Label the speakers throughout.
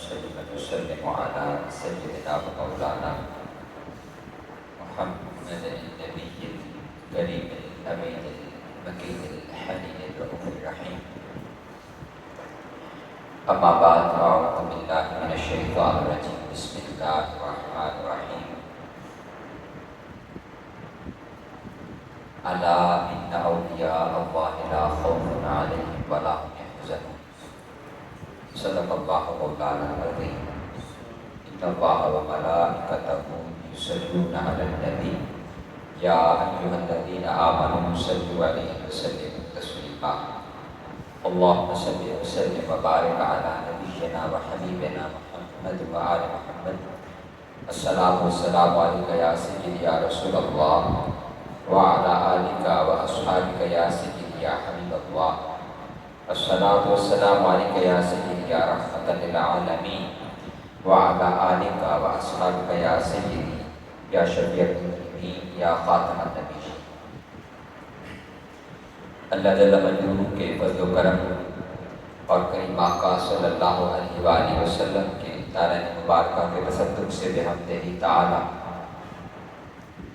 Speaker 1: وسلم على سيدنا ومولانا محمد النبي الكريم الأمين المكين الحنين الرؤوف الرحيم. أما بعد، أعوذ بالله من الشيطان الرجيم. بسم الله الرحمن الرحيم. ألا إن أولياء الله لا خوف عليهم ولا هم يحزنون. صدق الله مولانا العظيم. إن الله وملائكته يصلون على النبي يا أيها الذين آمنوا صلوا عليه وسلموا تسليما. اللهم صل وسلم وبارك على نبينا وحبيبنا محمد وآل محمد. الصلاة والسلام عليك يا سيدي يا رسول الله وعلى آلك وأصحابك يا سيدي يا حبيب الله. الصلاة والسلام عليك يا سيدي يا رحمة للعالمين وعلى آلك وأصحابك يا سيدي يا شفيع المذنبين يا خاتم النبيين. اللہ جل مجدہ کے فضل و کرم اور کریم آقا صلی اللہ علیہ وآلہ وسلم کے دارین مبارکہ کے تصدق سے بحمدہ تعالی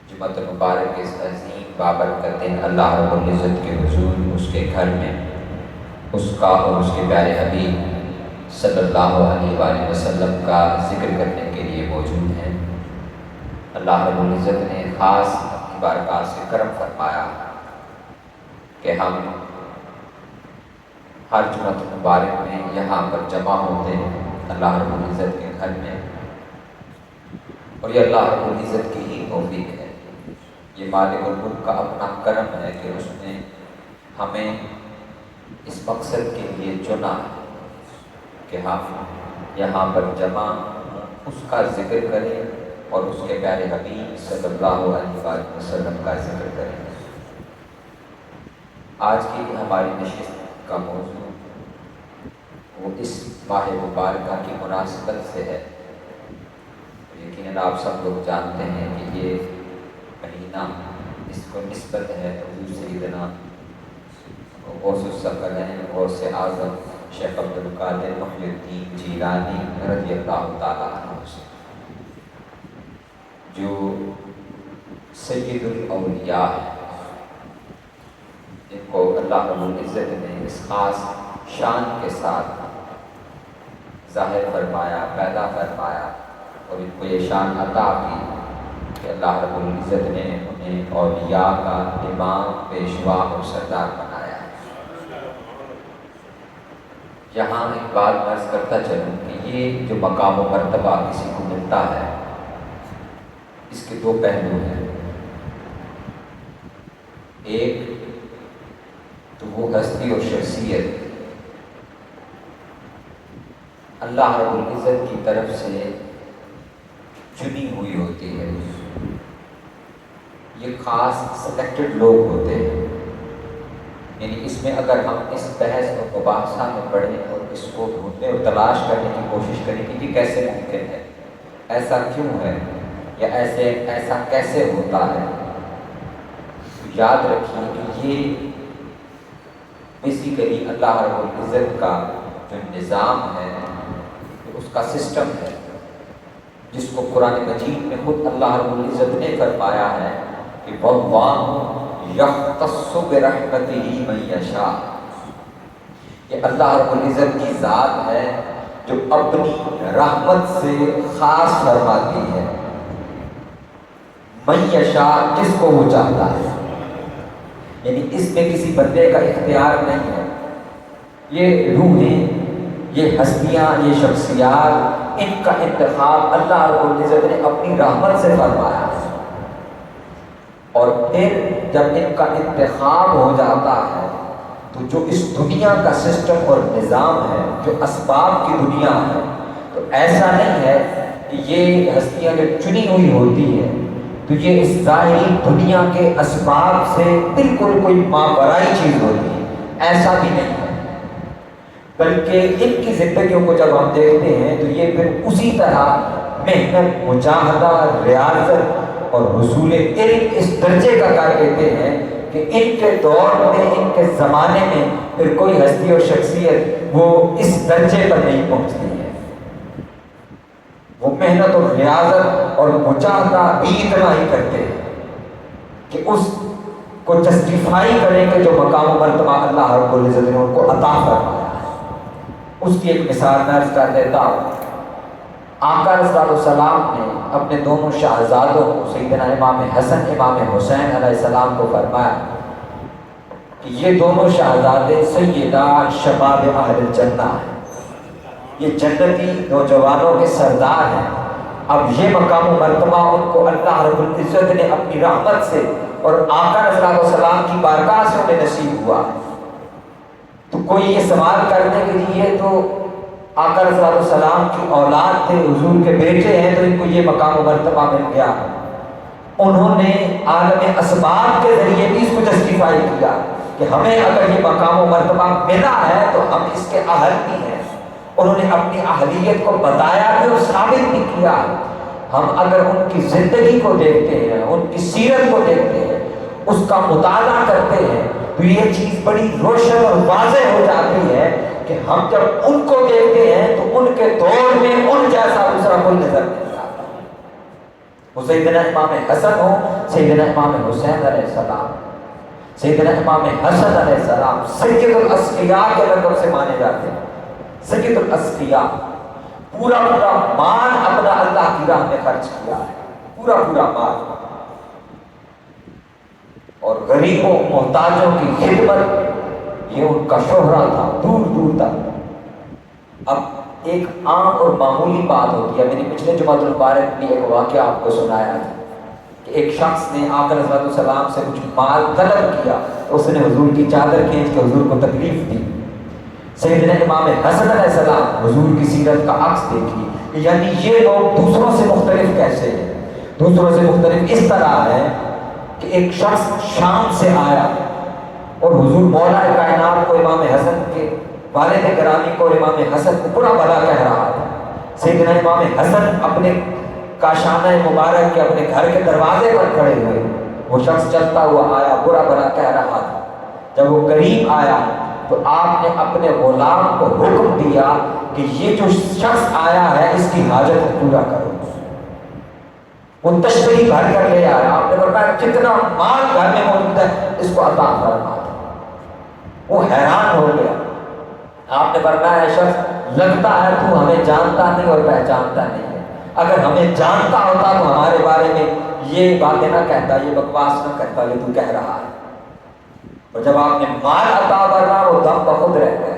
Speaker 1: جمعۃ المبارک کے اس عظیم بابرکت دن اللہ رب العزت کے حضور اس کے گھر میں اس کا اور اس کے پیارے حبیب صلی اللہ علیہ وآلہ وسلم کا ذکر کرنے کے لیے موجود ہیں. اللہ رب العزت نے خاص اپنی بارگاہ سے کرم فرمایا کہ ہم ہر جمعۃ مبارک میں یہاں پر جمع ہوتے ہیں اللہ رب العزت کے گھر میں، اور یہ اللہ رب العزت کی ہی توفیق ہے. یہ مالک الملک کا اپنا کرم ہے کہ اس نے ہمیں اس مقصد کے لیے چنا کہ ہم یہاں پر جمع اس کا ذکر کریں اور اس کے پیارے حبیب صلی اللہ علیہ وآلہ وسلم کا ذکر کریں. آج کی ہماری نشست کا موضوع وہ اس ماہ مبارکہ کی مناسبت سے ہے. یقیناً آپ سب لوگ جانتے ہیں کہ یہ مہینہ اس کو نسبت ہے حضور سیدنا غوث الثقلین غوث اعظم شیخ عبد القادر محی الدین جیلانی رضی اللہ تعالیٰ عنہ سے، جو سید الاولیاء ہے، جن کو اللہ رب العزت نے اس خاص شان کے ساتھ ظاہر فرمایا، پیدا فرمایا اور ان کو یہ شان عطا کی کہ اللہ رب العزت نے انہیں اولیاء کا امام، پیشوا اور سردار بنایا. یہاں ایک بات عرض کرتا چلوں کہ یہ جو مقام و مرتبہ کسی کو ملتا ہے اس کے دو پہلو ہیں. ایک تو وہ ہستی اور شخصیت اللہ رب العزت کی طرف سے چنی ہوئی ہوتی ہے. یہ خاص سلیکٹڈ لوگ ہوتے ہیں. یعنی اس میں اگر ہم اس بحث اور مباحثہ میں پڑھیں اور اس کو ڈھونڈنے اور تلاش کرنے کی کوشش کریں کہ یہ کیسے ممکن ہے، ایسا کیوں ہے، یا ایسا کیسے ہوتا ہے، تو یاد رکھیے کہ یہ بیسیکلی اللہ رب العزت کا جو نظام ہے، اس کا سسٹم ہے، جس کو قرآن مجید میں خود اللہ رب العزت نے فرمایا ہے کہ وَاللَّهُ يَخْتَصُّ بِرَحْمَتِهِ مَن يَشَاءُ. یہ اللہ رب العزت کی ذات ہے جو اپنی رحمت سے خاص فرماتی ہے. من یشاء، جس کو وہ چاہتا ہے. یعنی اس میں کسی بندے کا اختیار نہیں ہے. یہ روحیں، یہ ہستیاں، یہ شخصیات، ان کا انتخاب اللہ رب العزت نے اپنی رحمت سے فرمایا ہے. اور پھر جب ان کا انتخاب ہو جاتا ہے تو جو اس دنیا کا سسٹم اور نظام ہے، جو اسباب کی دنیا ہے، تو ایسا نہیں ہے کہ یہ ہستیاں جو چنی ہوئی ہوتی ہے تو یہ اس ظاہری دنیا کے اسباب سے بالکل کوئی ماورائی چیز ہوتی ہے. ایسا بھی نہیں ہے، بلکہ ان کی زندگیوں کو جب ہم دیکھتے ہیں تو یہ پھر اسی طرح محنت، مجاہدہ، ریاضت اور حصول علم اس درجے کا کر دیتے ہیں کہ ان کے دور میں، ان کے زمانے میں پھر کوئی ہستی اور شخصیت وہ اس درجے پر نہیں پہنچتی ہے. وہ محنت اور ریاضت اور مجاہدہ بھی اتنا ہی کرتے ہیں کہ اس کو جسٹیفائی کریں کہ جو مقام و مرتبہ اللہ رب العزت نے ان کو عطا فرمایا ہے۔ اس کی ایک مثال میں عرض کر دیتا ہوں۔ آقا صلی اللہ علیہ وسلم نے اپنے دونوں شہزادوں کو سیدنا امام حسن امام حسین علیہ السلام کو فرمایا کہ یہ دونوں شہزادے سیدہ شباب اہل الجنہ ہیں، یہ جنتی نوجوانوں کے سردار ہیں۔ اب یہ مقام و مرتبہ ان کو اللہ رب العزت نے اپنی رحمت سے اور آقا صلی اللہ علیہ وسلم کی بارگاہ سے انہیں نصیب ہوا۔ تو کوئی یہ سوال کرنے کے لیے تو آقا صلی اللہ علیہ وسلم کی اولاد تھے، حضور کے بیٹے ہیں، تو ان کو یہ مقام و مرتبہ مل گیا۔ انہوں نے عالم اسباب کے ذریعے بھی اس کو جسٹیفائی کیا کہ ہمیں اگر یہ مقام و مرتبہ ملا ہے تو ہم اس کے اہل بھی ہیں۔ انہوں نے اپنی اہلیت کو بتایا بھی اور ثابت بھی کیا۔ ہم اگر ان کی زندگی کو دیکھتے ہیں، ان کی سیرت کو دیکھتے ہیں، اس کا مطالعہ کرتے ہیں تو یہ چیز بڑی روشن اور واضح ہو جاتی ہے کہ ہم جب ان کو دیکھتے ہیں تو ان کے دور میں ان جیسا دوسرا کوئی نظر نہیں آتا۔ وہ سیدنا امام حسن ہو، سیدنا امام حسین علیہ السلام، سیدنا امام حسن علیہ السلام سید الاسقیاء کے لقب سے مانے جاتے ہیں۔ سید الاسقیاء، پورا مال اپنا اللہ کی راہ میں خرچ کیا ہے، پورا مال، اور غریبوں محتاجوں کی خدمت یہ ان کا شہرہ تھا دور تک۔ اب ایک عام اور معمولی بات ہوتی ہے، میں نے پچھلے جمعہ المبارک میں ایک واقعہ آپ کو سنایا تھا کہ ایک شخص نے آقا علیہ السلام سے کچھ مال طلب کیا تو اس نے حضور کی چادر کھینچ کے حضور کو تکلیف دی۔ سیدنا امام حسن علیہ السلام حضور کی سیرت کا عکس دیکھیے، یعنی یہ لوگ دوسروں سے مختلف کیسے ہیں؟ دوسروں سے مختلف اس طرح ہے کہ ایک شخص شام سے آیا اور حضور مولا کائنات کو امام حسن کے والد گرامی کو اور امام حسن کو برا بھلا کہہ رہا تھا۔ سیدنا امام حسن اپنے کاشانہ مبارک کے اپنے گھر کے دروازے پر کھڑے ہوئے، وہ شخص چلتا ہوا آیا، برا بھلا کہہ رہا تھا۔ جب وہ قریب آیا تو آپ نے اپنے غلام کو حکم دیا کہ یہ جو شخص آیا ہے اس کی حاجت پورا کرو۔ وہ تشریح بھر کر لے آیا، آپ نے فرمایا جتنا مال گھر میں موجود ہے اس کو عطا فرما دو۔ وہ حیران ہو گیا۔ آپ نے فرمایا اے شخص، لگتا ہے تو ہمیں جانتا نہیں اور پہچانتا نہیں ہے، اگر ہمیں جانتا ہوتا تو ہمارے بارے میں یہ باتیں نہ کہتا، یہ بکواس نہ کرتا جو تو کہہ رہا ہے۔ اور جب آپ نے مال عطا فرمایا وہ دم بخود رہ گئے،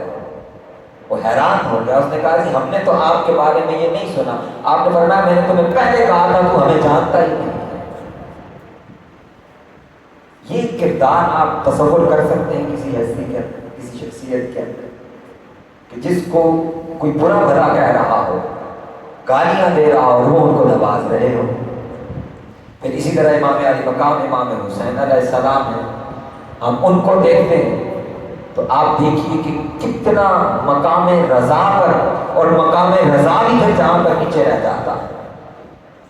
Speaker 1: وہ حیران ہو گیا۔ اس نے کہا کہ ہم نے تو آپ کے بارے میں یہ نہیں سنا۔ آپ نے فرمایا میں نے تمہیں پہلے کہا تھا تو ہمیں جانتا ہی نہیں۔ یہ کردار آپ تصور کر سکتے ہیں کسی ہستی کے اندر، کسی شخصیت کے اندر، کہ جس کو کوئی برا بھلا کہہ رہا ہو، گالیاں دے رہا ہو، وہ ان کو نواز رہے ہو۔ پھر اسی طرح امام علی مقام امام حسین علیہ السلام ہے، ہم ان کو دیکھتے ہیں تو آپ دیکھیے کہ کتنا مقام رضا پر، اور مقام رضا بھی ہے جہاں پر نیچے رہ جاتا ہے۔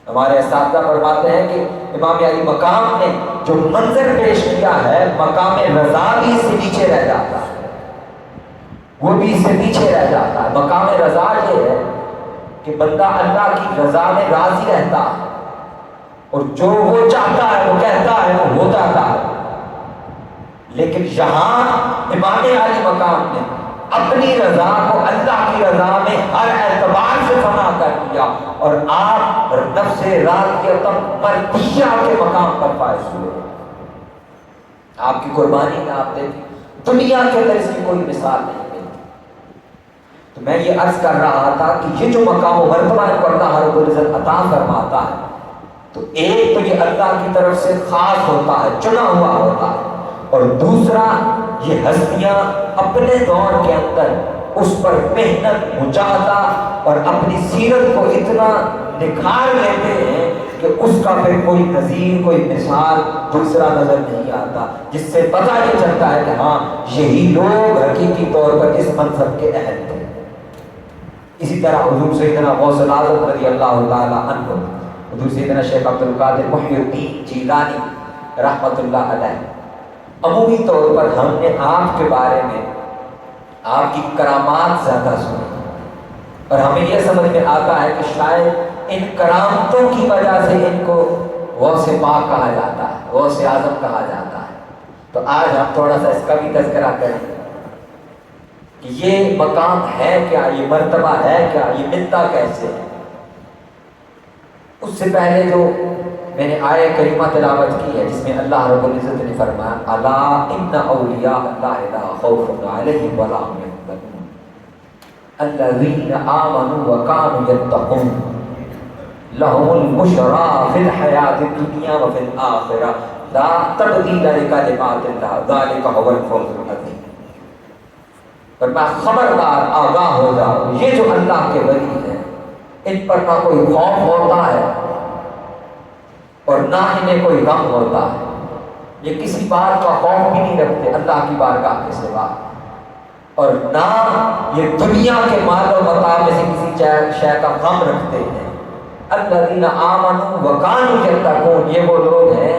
Speaker 1: ہمارے اساتذہ فرماتے ہیں کہ امام علی مقام نے جو منظر پیش کیا ہے، مقام رضا بھی اس سے نیچے رہ جاتا ہے، وہ بھی اس سے نیچے رہ جاتا ہے۔ مقام رضا یہ ہے کہ بندہ اللہ کی رضا میں راضی رہتا ہے اور جو وہ چاہتا ہے وہ کہتا ہے وہ ہو جاتا ہے۔ لیکن یہاں امام علی مقام نے اپنی رضا کو اللہ کی رضا میں ہر اعتبار سے فنا کر دیا، اور آپ نفس راضیۃ مردیہ کے مقام پر فائز ہوئے۔ آپ کی قربانی میں آپ دیکھیں دنیا کے اندر اس کی کوئی مثال نہیں ملتی۔ تو میں یہ عرض کر رہا تھا کہ یہ جو مقام و مرتبہ اللہ رب العزت عطا فرماتا ہے تو ایک تو یہ اللہ کی طرف سے خاص ہوتا ہے، چنا ہوا ہوتا ہے، اور دوسرا یہ ہستیاں اپنے دور کے اندر اس پر محنت، مجاہدہ اور اپنی سیرت کو اتنا نکھار لیتے ہیں کہ اس کا پھر کوئی نظیر، کوئی مثال دوسرا نظر نہیں آتا، جس سے پتہ یہ چلتا ہے کہ ہاں یہی لوگ حقیقی طور پر اس منصب کے اہل تھے۔ اسی طرح حضور سیدنا غوث العظم رضی اللہ تعالی عنہ، حضور سیدنا شیخ عبد القادر محی الدین جیلانی رحمۃ اللہ علیہ، عمومی طور پر ہم نے آپ کے بارے میں آپ کی کرامات زیادہ سنی، اور ہمیں یہ سمجھ میں آتا ہے کہ شاید ان کرامتوں کی وجہ سے ان کو غوث پاک کہا جاتا ہے، غوث اعظم کہا جاتا ہے۔ تو آج ہم تھوڑا سا اس کا بھی تذکرہ کریں کہ یہ مقام ہے کیا، یہ مرتبہ ہے کیا، یہ ملتا کیسے ہے۔ اس سے پہلے جو میں نے آیہ کریمہ تلاوت کی ہے جس میں اللہ رب العزت نے فرمایا الا ان اولیاء اللہ لا خوف علیہم ولا هم يحزنون الذین آمنوا وكانوا يتقون لهم البشرى في الحیاة الدنیا وفی الآخرہ لا تبدیل لکلمات اللہ ذلک هو الفوز العظیم۔ فرمایا خبردار آگاہ ہو جاؤ، یہ جو اللہ کے ولی ہیں ان پر نہ کوئی خوف ہوتا ہے اور نہ انہیں کوئی غم ہوتا ہے، یہ کسی بات کا خوف بھی نہیں رکھتے اللہ کی بارگاہ کے سوا، اور نہ یہ دنیا کے مال و متاع میں سے کسی شے کا غم رکھتے ہیں۔ الذین آمنوا وکانوا یتقون، یہ وہ لوگ ہیں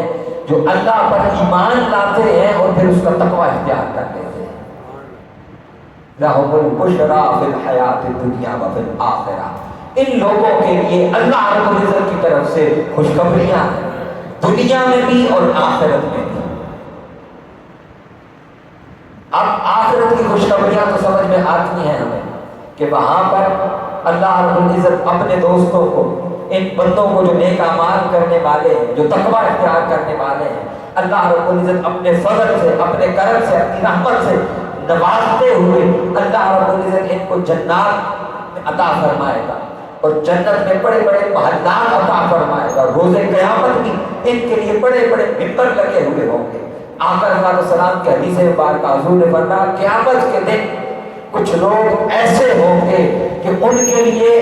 Speaker 1: جو اللہ پر ایمان لاتے ہیں اور پھر اس کا تقوی اختیار کر لیتے ہیں۔ لہم البشریٰ فی الحیاۃ الدنیا وفی الآخرہ، ان لوگوں کے لیے اللہ رب العزت کی طرف سے خوشخبریاں ہیں، دنیا میں بھی اور آخرت میں بھی۔ اب آخرت کی خوشخبریاں تو سمجھ میں آتی ہیں ہمیں کہ وہاں پر اللہ رب العزت اپنے دوستوں کو، ان بندوں کو جو نیک اعمال کرنے والے ہیں، جو تقوی اختیار کرنے والے ہیں، اللہ رب العزت اپنے فضل سے، اپنے کرم سے، اپنی رحمت سے نوازتے ہوئے اللہ رب العزت ان کو جنات عطا فرمائے گا، اور جنت میں بڑے بڑے محلات عطا فرمائے گا۔ روز قیامت بھی ان کے لیے بڑے بڑے ممبر لگے ہوئے ہوں گے۔ آقا علیہ السلام کے حدیث مبارکہ حضور نے فرمایا قیامت کے دن کچھ لوگ ایسے ہوں گے کہ ان کے لیے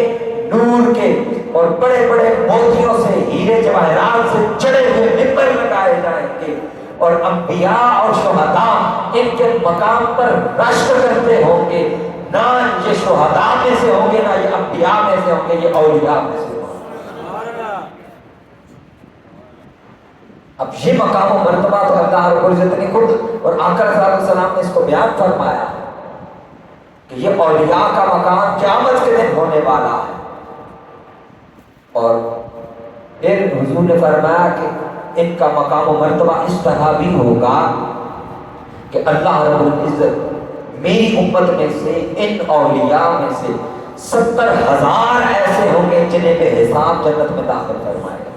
Speaker 1: نور کے اور بڑے بڑے موتیوں سے، ہیرے جواہرات سے چڑھے ہوئے ممبر لگائے جائیں گے، اور انبیاء اور شہداء ان کے مقام پر رشک کرتے ہوں گے۔ نہ یہ شہداء میں سے ہوں گے، نہ یہ انبیاء میں سے ہوں گے، یہ اولیاء میں سے ہوں گے۔ اب یہ مقام و مرتبہ تو اللہ رب العزت نے خود اور آقا صلی اللہ علیہ وسلم نے اس کو بیان فرمایا کہ یہ اولیاء کا مقام قیامت کے دن ہونے والا ہے۔ اور پھر حضور نے فرمایا کہ ان کا مقام و مرتبہ اس طرح بھی ہوگا کہ اللہ رب العزت میری امت میں سے، ان اولیاء میں سے 70,000 ایسے ہوں گے جنہیں بے حساب جنت میں داخل فرمائے گا۔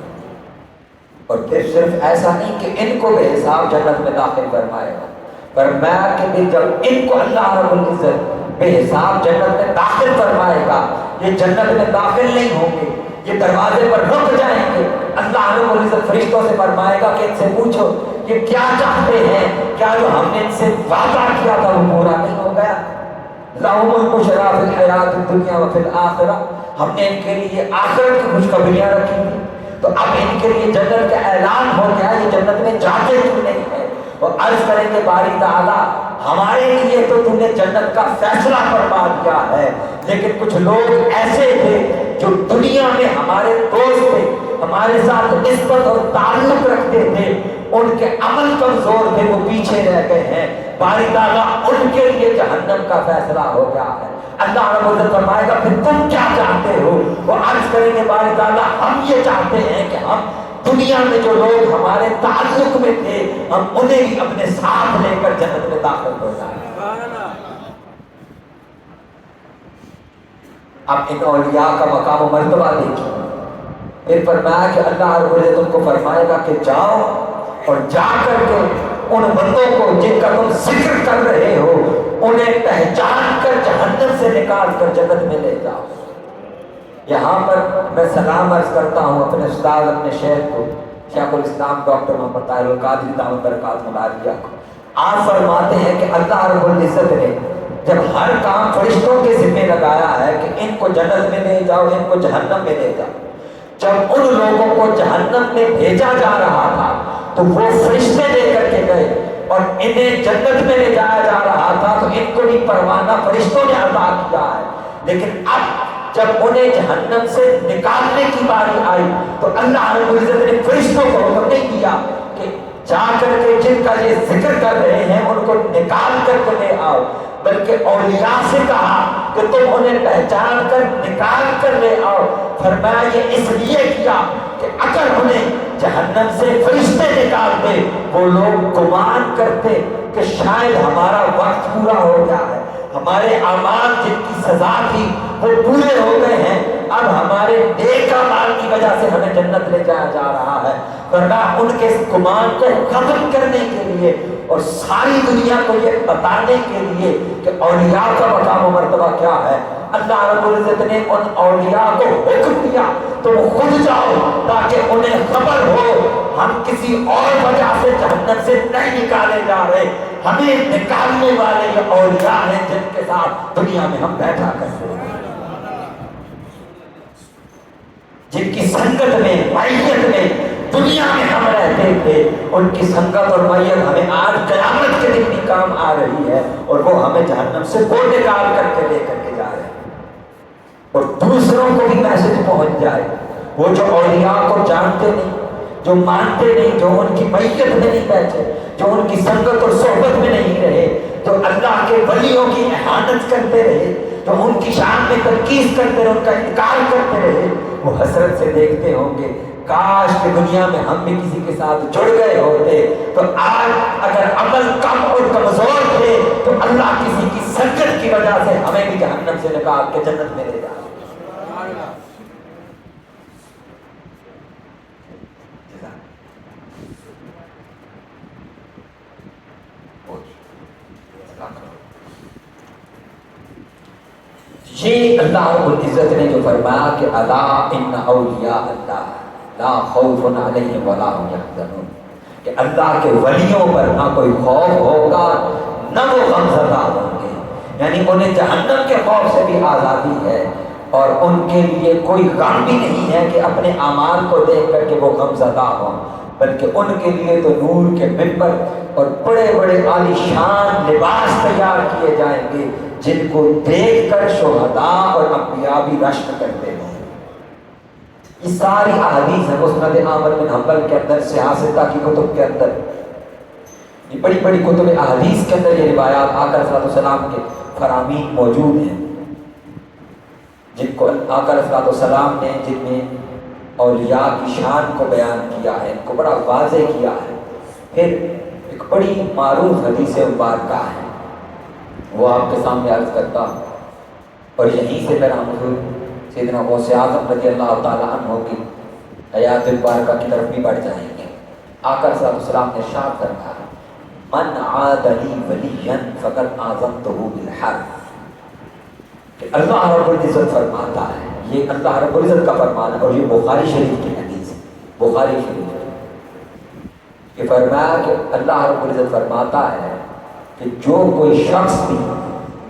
Speaker 1: اور پھر صرف ایسا نہیں کہ ان کو بے حساب جنت میں داخل فرمائے گا، فرمایا کہ جب ان کو اللہ رب العزت بے حساب جنت میں داخل فرمائے گا، یہ جنت میں داخل نہیں ہوں گے، یہ دروازے پر رک جائیں گے۔ اللہ رب العزت فرشتوں سے فرمائے گا کہ ان سے پوچھو یہ کیا چاہتے ہیں، کیا جو ہم نے ان سے وعدہ کیا تھا وہ پورا نہیں ہو گیا؟ لَهُمُ الْبُشْرَىٰ فِي الْحَيَاةِ الدُّنْيَا وَفِي الْآخِرَةِ، ہم نے ان کے لیے آخرت کی خوشخبریاں رکھی ہیں، تو اب ان کے لیے جنت کا اعلان ہو گیا، یہ جنت میں جاتے کیوں نہیں ہے؟ اور عرض کریں کہ باری تعالیٰ ہمارے لیے تو تم نے جنت کا فیصلہ فرما دیا ہے، لیکن کچھ لوگ ایسے تھے جو دنیا میں ہمارے دوست تھے، ہمارے ساتھ نسبت اور تعلق رکھتے تھے، ان کے عمل کمزور تھے، وہ پیچھے رہ گئے ہیں، باری تعالیٰ ان کے لیے جہنم کا فیصلہ ہو گیا ہے۔ اللہ رب العزت فرمائے گا پھر تم کیا چاہتے ہو؟ وہ عرض کریں گے باری تعالیٰ ہم یہ چاہتے ہیں کہ ہم دنیا میں جو لوگ ہمارے تعلق میں تھے ہم انہیں بھی اپنے ساتھ لے کر جنت میں داخل ہو جائیں۔ اب ان اولیاء کا مقام و مرتبہ دیکھیں، پھر فرمایا کہ اللہ رب العزت ان کو فرمائے گا کہ جاؤ اور جا کر کے ان بندوں کو جن کا تم ذکر کر رہے ہو انہیں پہچان کر جہنم سے نکال کر جنت میں لے جاؤ۔ یہاں پر میں سلام عرض کرتا ہوں اپنے استاد، اپنے شیخ کو، شیخ الاسلام ڈاکٹر محمد طاہر القادری دامت برکاتہ العالیہ کو۔ آپ فرماتے ہیں کہ اللہ رب العزت نے جب ہر کام فرشتوں کے ذمہ لگایا ہے کہ ان کو جنت میں لے جاؤ، ان کو جہنم میں لے جاؤ، جب ان لوگوں کو جہنم میں بھیجا جا رہا تھا تو وہ فرشتے لے کر کے گئے، اور انہیں جنت میں لے جایا جا رہا تھا تو ان کو بھی پروانہ فرشتوں نے عطا کیا ہے، لیکن اب جب انہیں جہنم سے نکالنے کی باری آئی تو اللہ رب العزت نے فرشتوں کو حکم نہیں دیا کہ جا کر کے جن کا یہ ذکر کر رہے ہیں ان کو نکال کر کے لے آؤ، بلکہ اولیاء سے کہا کہ تم انہیں پہچان کر نکال کر لے آؤ۔ فرمایا یہ اس لیے کیا کہ اگر انہیں جہنم سے فرشتے نکال دے، وہ لوگ گمان کرتے کہ شاید ہمارا وقت پورا ہو گیا ہے، ہمارے اعمال جن کی سزا تھی وہ پورے ہو گئے ہیں، اب ہمارے نیک اعمال کی وجہ سے ہمیں جنت لے جایا جا رہا ہے۔ ورنہ ان کے اس گمان کو ختم کرنے کے لیے اور ساری دنیا کو یہ بتانے کے لیے کہ اولیاء کا مقام و مرتبہ کیا ہے، اللہ رب العزت نے ان اولیاء کو حکم دیا تو وہ خود جاؤ تاکہ انہیں خبر ہو ہم کسی اور وجہ سے جہنم سے نہیں نکالے جا رہے، ہمیں نکالنے والے یہ اولیاء ہیں جن کے ساتھ دنیا میں ہم بیٹھا کرتے ہیں، جن کی سنگت میں معیت میں دنیا میں ہم رہتے تھے، ان کی سنگت اور معیت ہمیں آج قیامت کے دن بھی کام آ رہی ہے، اور وہ ہمیں جہنم سے وہ نکال کر کے لے کر کے جا رہے ہیں، اور دوسروں کو بھی میسج پہنچ جائے۔ وہ جو اولیاء کو جانتے نہیں، جو مانتے نہیں، جو ان کی معیت میں نہیں بیٹھے، جو ان کی سنگت اور صحبت میں نہیں رہے، جو اللہ کے ولیوں کی احانت کرتے رہے، جو ان کی شان میں تنقید کرتے رہے، ان کا انکار کرتے رہے، وہ حسرت سے دیکھتے ہوں گے کاش کہ دنیا میں ہم بھی کسی کے ساتھ جڑ گئے ہوتے، تو آج اگر عمل کم اور کمزور تھے تو اللہ کسی کی سنگت کی وجہ سے ہمیں بھی جہنم سے نکال کے جنت میں لے جائے۔ یہ اللہ رب العزت نے جو فرمایا کہ الا ان اولیاء اللہ لا خوف علیہم ولا هم یحزنون، کہ اللہ کے ولیوں پر نہ کوئی خوف ہوگا نہ وہ غم زدہ ہوں گے، یعنی انہیں جہنم کے خوف سے بھی آزادی ہے، اور ان کے لیے کوئی غم بھی نہیں ہے کہ اپنے اعمال کو دیکھ کر کے وہ غم زدہ ہوں، بلکہ ان کے لیے تو نور کے منبر اور بڑے بڑے عالی شان لباس تیار کیے جائیں گے جن کو دیکھ کر شہداء اور انبیاء بھی رشک کرتے ہیں۔ یہ ساری احادیث ہیں مسند احمد بن حنبل کے اندر، سیاستہ کی کتب کے اندر، یہ بڑی بڑی کتب احادیث کے اندر یہ روایات آقا صلی اللہ علیہ وسلم کے فرامین موجود ہیں، جن کو آقا صلی اللہ علیہ وسلم نے جن میں اولیاء کی شان کو بیان کیا ہے، ان کو بڑا واضح کیا ہے۔ پھر ایک بڑی معروف حدیث مبارکہ ہے، وہ آپ کے سامنے عرض کرتا ہوں، اور یہیں سے میرا حضور سیدنا غوث اعظم رضی اللہ تعالیٰ عنہ کی حیات مبارکہ کی طرف بھی بڑھ جائیں گے۔ آقا صلی اللہ علیہ وسلم نے ارشاد فرمایا من عاد لی ولیا فقد آذنتہ بالحرب، کہ اللہ رب العزت فرماتا ہے، یہ اللہ رب العزت کا فرمان ہے، اور یہ بخاری شریف کی حدیث ہے، بخاری شریف کہ فرمایا کہ اللہ رب العزت فرماتا ہے کہ جو کوئی شخص بھی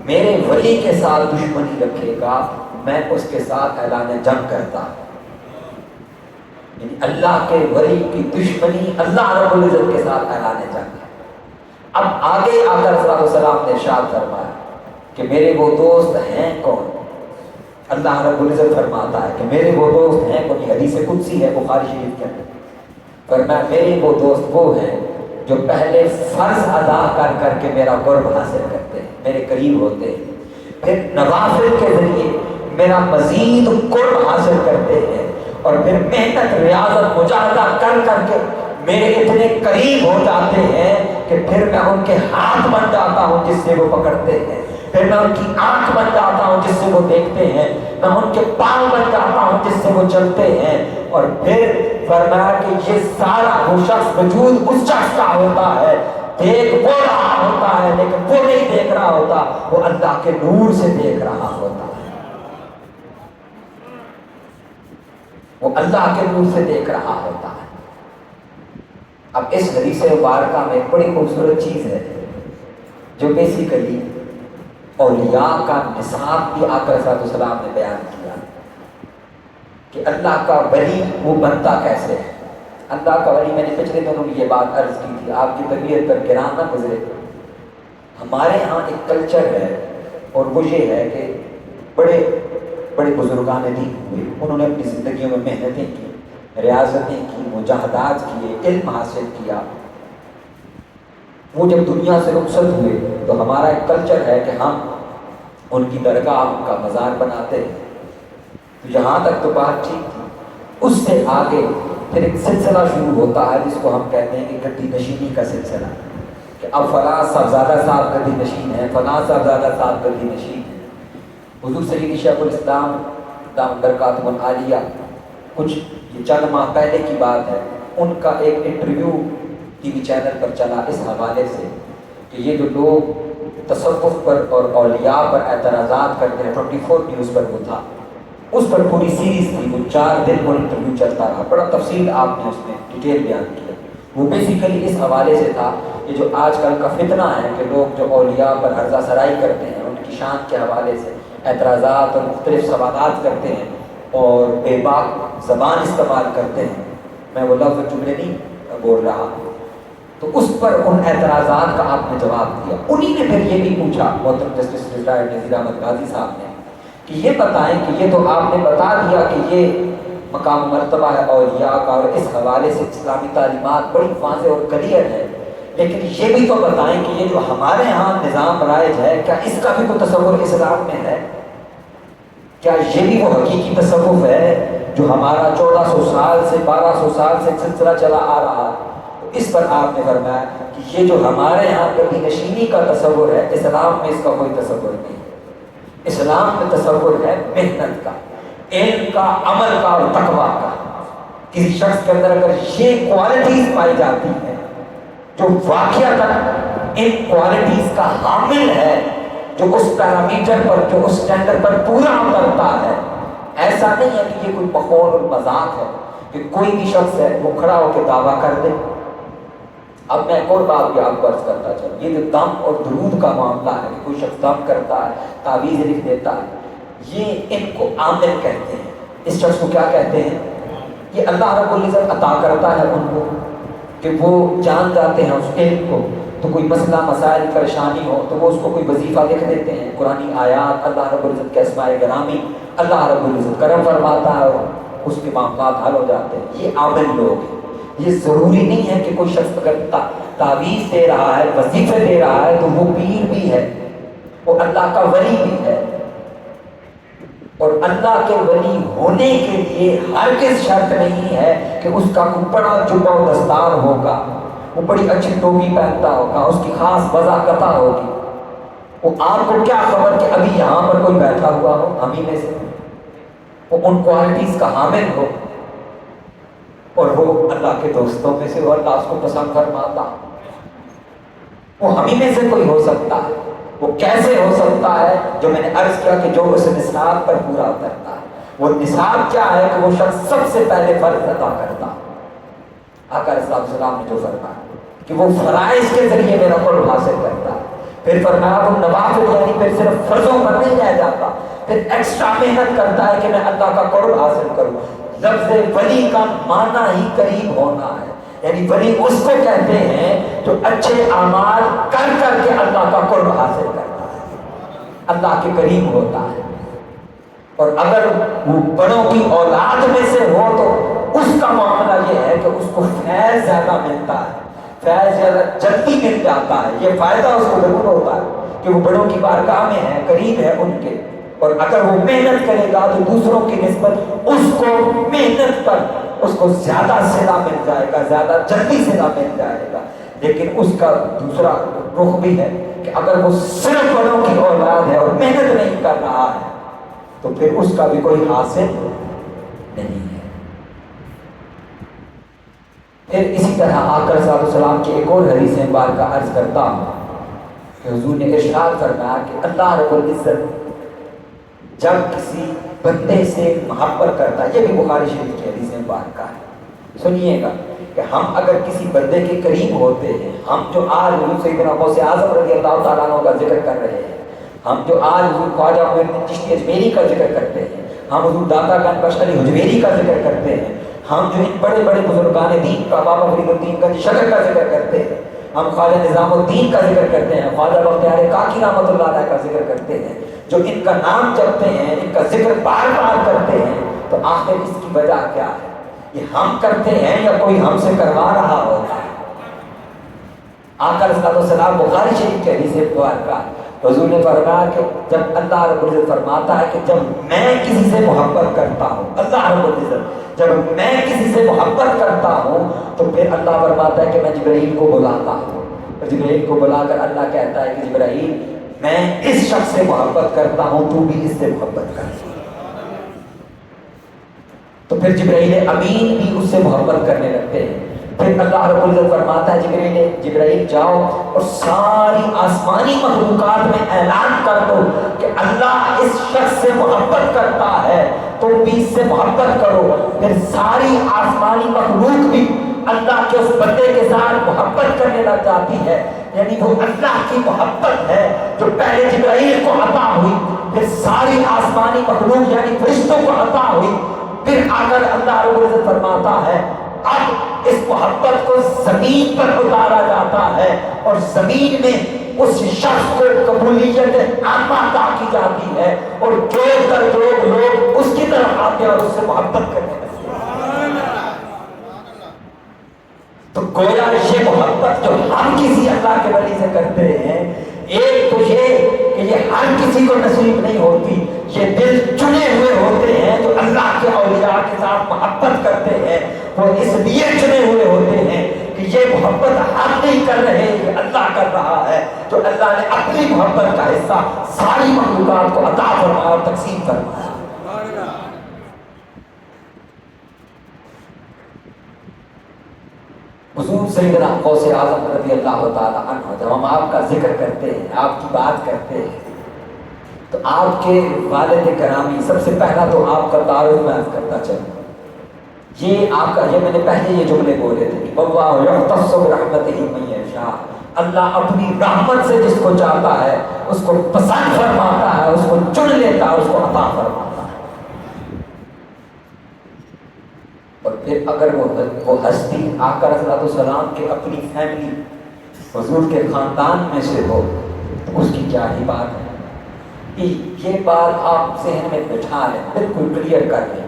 Speaker 1: میرے ولی کے ساتھ دشمنی رکھے گا میں اس کے ساتھ اعلان جنگ کرتا ہوں، یعنی اللہ کے ولی کی دشمنی اللہ رب العزت کے ساتھ اعلان جنگ ہے۔ اب آگے آقا صلی اللہ علیہ وسلم نے ارشاد فرمایا کہ میرے وہ دوست ہیں کون، اللہ رب العزت فرماتا ہے کہ میرے وہ دوست ہیں کون، یہ حدیث قدسی ہے بخاری شریف کے اندر، فرمایا میرے وہ دوست وہ ہیں جو پہلے فرض ادا کر کر کے میرا قرب حاصل کرتے ہیں، میرے قریب ہوتے ہیں، پھر نوافل کے ذریعے میرا مزید قرب حاصل کرتے ہیں، اور پھر محنت ریاضت مجاہدہ کر کر کے میرے اتنے قریب ہو جاتے ہیں کہ پھر میں ان کے ہاتھ بن جاتا ہوں جس سے وہ پکڑتے ہیں، پھر میں ان کی آنکھ بن جاتا ہوں جس سے وہ دیکھتے ہیں، میں ان کے پاؤں بن جاتا ہوں جس سے وہ چلتے ہیں، اور پھر فرمایا کہ یہ سارا وہ شخص وجود اس شخص کا ہوتا ہے، دیکھ وہ رہا ہوتا ہے لیکن وہ نہیں دیکھ رہا ہوتا، وہ اللہ کے نور سے دیکھ رہا ہوتا ہے، وہ اللہ کے نور سے دیکھ رہا ہوتا ہے۔ اب اس حدیث مبارکہ میں ایک بڑی خوبصورت چیز ہے جو بیسیکلی اولیاء کا نصاب بھی آقا صلی اللہ علیہ وسلم نے بیان کیا کہ اللہ کا ولی وہ بنتا کیسے ہے۔ اللہ کا ولی، میں نے پچھلے دنوں میں یہ بات عرض کی تھی، آپ کی طبیعت پر گران نہ گزرے، ہمارے ہاں ایک کلچر ہے اور وہ یہ ہے کہ بڑے بڑے بزرگان دین ہوئے، انہوں نے اپنی زندگیوں میں محنتیں کی، ریاضتیں کی، مجاہدات کیے، علم حاصل کیا، وہ جب دنیا سے رخصت ہوئے تو ہمارا ایک کلچر ہے کہ ہم ان کی درگاہ ان کا مزار بناتے ہیں. تو یہاں تک تو بات ٹھیک تھی. اس سے آگے پھر ایک سلسلہ شروع ہوتا ہے جس کو ہم کہتے ہیں کہ گدی نشینی کا سلسلہ، کہ اب فلاں صاحبزادہ صاحب گدی نشین ہے، فلاں صاحبزادہ صاحب گدی نشین ہے. حضور سید شیخ الاسلام دامت برکاتہ العالیہ، کچھ یہ چند ماہ پہلے کی بات ہے، ان کا ایک انٹرویو ٹی وی چینل پر چلا اس حوالے سے کہ یہ جو لوگ تصوف پر اور اولیاء پر اعتراضات کرتے ہیں، 24 نیوز پر وہ تھا، اس پر پوری سیریز تھی، وہ 4 دن وہ انٹرویو چلتا رہا، بڑا تفصیل آپ نے اس میں ڈیٹیل بیان کیا. وہ بیسیکلی اس حوالے سے تھا کہ جو آج کل کا فتنہ ہے کہ لوگ جو اولیاء پر عرضہ سرائی کرتے ہیں، ان کی شان کے حوالے سے اعتراضات اور مختلف سوالات کرتے ہیں اور بے باک زبان استعمال کرتے ہیں. میں وہ لفظ جملے نہیں بول رہا، تو اس پر ان اعتراضات کا آپ نے جواب دیا. انہی نے پھر یہ بھی پوچھا محترم جسٹس ریٹائرڈ نذیر احمد غازی صاحب نے کہ یہ بتائیں کہ یہ تو آپ نے بتا دیا کہ یہ مقام مرتبہ ہے اولیاء کا اور اس حوالے سے اسلامی تعلیمات بڑی واضح اور کلیئر ہے، لیکن یہ بھی تو بتائیں کہ یہ جو ہمارے ہاں نظام رائج ہے، کیا اس کا بھی کوئی تصور اسلام میں ہے؟ کیا یہ بھی وہ حقیقی تصوف ہے جو ہمارا 1400 سال سے 1200 سال سے سلسلہ چلا آ رہا ہے؟ اس پر آپ نے فرمایا کہ یہ جو ہمارے یہاں گدی نشینی کا تصور ہے، اسلام میں اس کا کوئی تصور نہیں. اسلام میں تصور ہے محنت کا، علم کا، عمل کا اور تقویٰ کا. کسی شخص کے اندر اگر یہ کوالٹیز پائی جاتی ہیں جو واقعتاً ان کوالٹیز کا حامل ہے، جو اس پیرامیٹر پر، جو اس اسٹینڈرڈ پر پورا کرتا ہے، ایسا نہیں ہے کہ یہ کوئی بقول اور مذاق ہے کہ کوئی بھی شخص ہے وہ کھڑا ہو کے دعویٰ کر دے. اب میں ایک اور بات بھی آپ کو عرض کرتا چلوں، یہ جو دم اور درود کا معاملہ ہے کہ کوئی شخص دم کرتا ہے، تعویذ لکھ دیتا ہے، یہ ان کو عامل کہتے ہیں. اس شخص کو کیا کہتے ہیں؟ یہ اللہ رب العزت عطا کرتا ہے ان کو کہ وہ جان جاتے ہیں اس علم کو. تو کوئی مسئلہ مسائل پریشانی ہو تو وہ اس کو کوئی وظیفہ لکھ دیتے ہیں، قرآنی آیات، اللہ رب العزت کے اسماء گرامی، اللہ رب العزت کرم فرماتا ہے اور اس کے معاملات حل ہو جاتے ہیں. یہ عامل لوگ ہیں. یہ ضروری نہیں ہے کہ کوئی شخص اگر تعویذ دے رہا ہے، وظیفے دے رہا ہے تو وہ پیر بھی ہے، وہ اللہ کا ولی بھی ہے. اور اللہ کے ولی ہونے کے لیے ہرگز شرط نہیں ہے کہ اس کا کوئی بڑا جبہ و دستار ہوگا، وہ بڑی اچھی ٹوپی پہنتا ہوگا، اس کی خاص وضاقتہ ہوگی. وہ آپ کو کیا خبر کہ ابھی یہاں پر کوئی بیٹھا ہوا ہو ہم ہی میں سے، وہ ان کوالٹیز کا حامل ہو اور وہ اللہ کے دوستوں میں سے، وہ اللہ اس کو پسند فرماتا. وہ ہم ہی میں سے کوئی ہو سکتا ہے. وہ کیسے ہو سکتا ہے؟ جو میں نے عرض کیا کہ جو اس نصاب پر پورا اترتا ہے. وہ نصاب کیا ہے کہ وہ شخص سب سے پہلے فرض ادا کرتا. آقا علیہ السلام نے جو فرمایا کہ وہ فرائض کے ذریعے میرا قرب حاصل کرتا ہے. پھر فرمایا وہ نوافل یعنی پھر صرف فرضوں پر نہیں رہ جاتا، پھر ایکسٹرا محنت کرتا ہے کہ میں اللہ کا قرب حاصل کروں. لفظ ولی کا معنی ہی قریب ہونا ہے، یعنی ولی اس کو کہتے ہیں جو اچھے اعمال کر کر کے اللہ کا قرب حاصل کرتا ہے، اللہ کے قریب ہوتا ہے. اور اگر وہ بڑوں کی اولاد میں سے ہو تو اس کا معاملہ یہ ہے کہ اس کو فیض زیادہ ملتا ہے، فیض زیادہ جلدی مل جاتا ہے. یہ فائدہ اس کو ضرور ہوتا ہے کہ وہ بڑوں کی بارگاہ میں ہے، قریب ہے ان کے. اور اگر وہ محنت کرے گا تو دوسروں کی نسبت اس کو محنت پر اس کو زیادہ صلہ مل جائے گا، زیادہ جلدی صلہ مل جائے گا. لیکن اس کا دوسرا رخ بھی ہے کہ اگر وہ صرف بڑوں کی اولاد ہے اور محنت نہیں کر رہا ہے تو پھر اس کا بھی کوئی حاصل نہیں ہے. پھر اسی طرح آقا صلی اللہ علیہ وسلم کی ایک اور حدیث مبارکہ عرض کرتا ہوں کہ حضور نے ارشاد فرمایا کہ اللہ رب العزت جب کسی بندے سے محبت کرتا ہے، یہ بھی بخاری شریف کی حدیث مبارکہ ہے، سنیے گا کہ ہم اگر کسی بندے کے قریب ہوتے ہیں، ہم جو آج حضور سیدنا غوث اعظم رضی اللہ تعالیٰ عنہ کا ذکر کر رہے ہیں، ہم جو آج حضور خواجہ معین الدین چشتی اجمیری کا ذکر کرتے ہیں، ہم حضور داتا گنج بخش علی حجویری کا ذکر کرتے ہیں، ہم جو ان بڑے بڑے بزرگان دین کا بابا فرید الدین گنج شکر کا ذکر کرتے ہیں، ہم خواجہ نظام الدین کا ذکر کرتے ہیں، خواجہ بختیار کاکی رحمۃ اللہ علیہ کا ذکر کرتے ہیں، جو ان کا نام جپتے ہیں، ان کا ذکر بار بار کرتے ہیں، تو آخر اس کی وجہ کیا ہے؟ یہ ہم کرتے ہیں یا کوئی ہم سے کروا رہا ہوتا ہے؟ آقا علیہ السلام بخاری شریف کے حدیث مبارکہ حضور نے فرمایا کہ جب اللہ رب العزت فرماتا ہے کہ جب میں کسی سے محبت کرتا ہوں، اللہ رب العزت جب میں کسی سے محبت کرتا ہوں تو پھر اللہ فرماتا ہے کہ میں جبرائیل کو بلاتا ہوں، اور جبرائیل کو بلا کر اللہ کہتا ہے کہ جبرائیل میں اس شخص سے محبت کرتا ہوں، تو بھی اس سے محبت کر۔ تو پھر جبرائیل امین بھی اس سے محبت کرنے لگتے ہیں۔ پھر اللہ رب العزت فرماتا ہے جبرائیل جاؤ اور ساری آسمانی مخلوقات میں اعلان کر دو کہ اللہ اس شخص سے محبت کرتا ہے، تم بھی اس سے محبت کرو۔ پھر ساری آسمانی مخلوق بھی اللہ کے اس بندے کے ساتھ محبت کرنے لگ جاتی ہے، یعنی وہ اللہ کی محبت ہے جو پہلے جبرائیل کو عطا ہوئی، پھر ساری آسمانی مخلوق یعنی فرشتوں کو عطا ہوئی، پھر آگر اللہ رب العزت فرماتا ہے اب اس محبت کو زمین پر اتارا جاتا ہے اور زمین میں اس شخص کو قبولیت عامہ عطا کی جاتی ہے، اور جوگ در جوگ لوگ اس کی طرف آتے ہیں اور اس سے محبت کرنے لگتے ہیں۔ تو گویا یہ محبت جو ہم کسی اللہ کے ولی سے کرتے ہیں، ایک تو یہ کہ یہ ہر کسی کو نصیب نہیں ہوتی، یہ دل چنے ہوئے ہوتے ہیں جو اللہ کے اولیاء کے ساتھ محبت کرتے ہیں، وہ اس لیے چنے ہوئے ہوتے ہیں کہ یہ محبت ہم نہیں کر رہے، یہ اللہ کر رہا ہے، جو اللہ نے اپنی محبت کا حصہ ساری مخلوقات کو عطا فرمایا اور تقسیم فرمایا۔ حضور سیدنا غوث اعظم رضی اللہ تعالیٰ عنہ، جب ہم آپ کا ذکر کرتے ہیں، آپ کی بات کرتے ہیں، تو آپ کے والد کرامی، سب سے پہلا تو آپ کا تعارف میں عرض کرتا چلوں، یہ آپ کا، یہ میں نے پہلے یہ جملے بولے تھے کہ واللہ یختص برحمتہ من یشاء، اللہ اپنی رحمت سے جس کو چاہتا ہے اس کو پسند فرماتا ہے، اس کو چن لیتا ہے، اس کو عطا فرماتا ہے۔ اور پھر اگر وہ ہستی آقا صلی اللہ علیہ وسلم کے اپنی فیملی حضور کے خاندان میں سے ہو تو اس کی کیا ہی بات ہے۔ یہ بات آپ ذہن میں بٹھا لیں، بالکل کلیئر کر لیں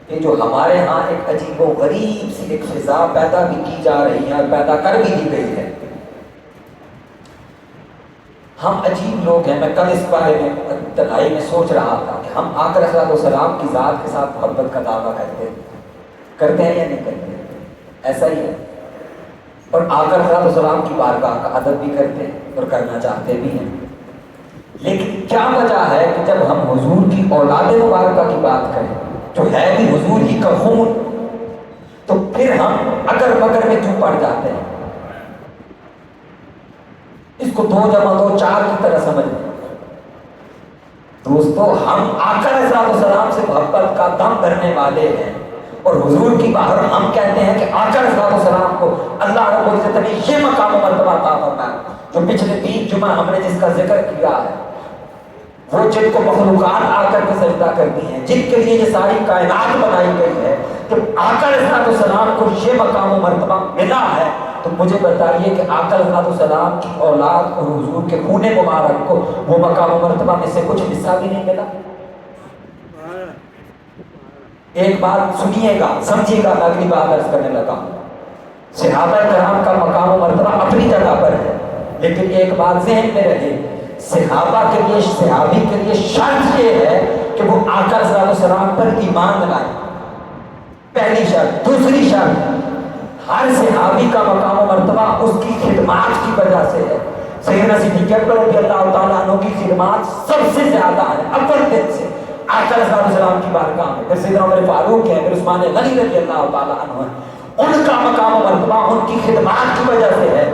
Speaker 1: کہ جو ہمارے ہاں ایک عجیب و غریب سی ایک فضا پیدا بھی کی جا رہی ہے اور پیدا کر بھی دی گئی ہے۔ ہم عجیب لوگ ہیں، میں کل اس بارے میں ابتدائی میں سوچ رہا تھا کہ ہم آقا صلی اللہ علیہ وسلم کی ذات کے ساتھ محبت کا دعویٰ کرتے ہیں یا نہیں کرتے؟ ایسا ہی ہے، اور آقا صلی اللہ علیہ وسلم کی بارگاہ کا ادب بھی کرتے ہیں اور کرنا چاہتے بھی ہیں، لیکن کیا وجہ ہے کہ جب ہم حضور کی اولاد مبارکہ کی بات کریں جو ہے بھی حضور ہی کا خون، تو پھر ہم اگر مگر میں کیوں پڑ جاتے ہیں؟ اس کو 2 + 2 4 کی طرح سمجھ لیں دوستو، ہم آقا علیہ السلام سے محبت کا دم بھرنے والے ہیں، اور حضور کی باہر ہم کہتے ہیں کہ آقا علیہ السلام کو اللہ رب العزت نے یہ مقام و مرتبہ عطا فرمایا جو پچھلے 3 جمعہ ہم نے جس کا ذکر کیا ہے، وہ جن کو مخلوقات آ کر کے سجدہ کرتی ہیں، جن کے لیے یہ ساری کائنات بنائی گئی ہے، تو آقا علیہ السلام کو یہ مقام و مرتبہ ملا ہے، تو مجھے بتائیے کہ آقا علیہ السلام کی اولاد اور حضور کے خون مبارک کو وہ مقام و مرتبہ میں سے کچھ حصہ بھی نہیں ملا؟ ایک بات سنیے گا، سمجھیے گا، میں اگلی بات عرض کرنے لگا ہوں۔ صحابہ کرام کا مقام و مرتبہ اپنی جگہ پر ہے، لیکن ایک بات ذہن میں رہے، صحابہ کے لیے، صحابی کے لیے شرط یہ ہے کہ وہ آقا صلی اللہ علیہ وسلم پر ایمان لائے، پہلی شرط۔ دوسری شرط، ہر صحابی کا مقام و مرتبہ اس کی خدمات کی وجہ سے ہے۔ سیدنا صدیق اکبر رضی اللہ تعالیٰ عنہ کی خدمات سب سے زیادہ ہے، اول دن سے آقا صلی اللہ علیہ وسلم کی بارگاہ میں، پھر سیدنا عمر فاروق ہے، پھر عثمان غنی رضی اللہ تعالیٰ عنہ ہے، ان کا مقام و مرتبہ ان کی خدمات کی وجہ سے ہے۔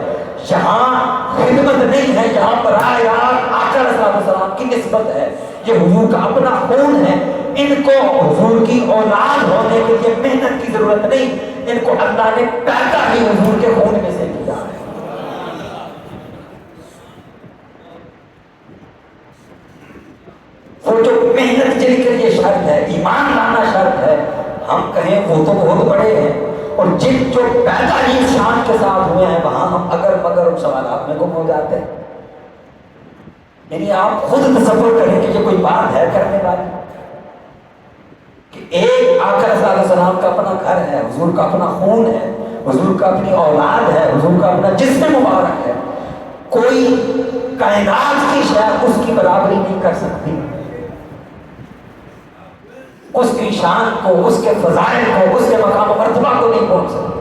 Speaker 1: یہاں خدمت نہیں ہے، یہاں پر آقا علیہ السلام کی نسبت ہے، یہ حضور کا اپنا خون ہے، ان کو حضور کی اولاد ہونے کے لیے محنت کی ضرورت نہیں، ان کو اللہ نے پیدا ہی حضور کے خون میں سے کیا ہے۔ وہ جو محنت جن کے لیے شرط ہے، ایمان لانا شرط ہے، ہم کہیں وہ تو بہت بڑے ہیں، اور جن جو پیدا ہی شان کے ساتھ ہوئے ہیں وہاں ہم اگر مگر ان سوالات میں گم ہو جاتے ہیں۔ یعنی آپ خود تصور کریں کہ یہ کوئی بات ہے کرنے والی، کہ ایک آقا صلی اللہ علیہ وسلم کا اپنا گھر ہے، حضور کا اپنا خون ہے، حضور کا اپنی اولاد ہے، حضور کا اپنا جسم مبارک ہے، کوئی کائنات کی شے اس کی برابری نہیں کر سکتی، اس کی شان کو، اس کے فضائل کو، اس کے مقام و مرتبہ کو نہیں پہنچ سکتی۔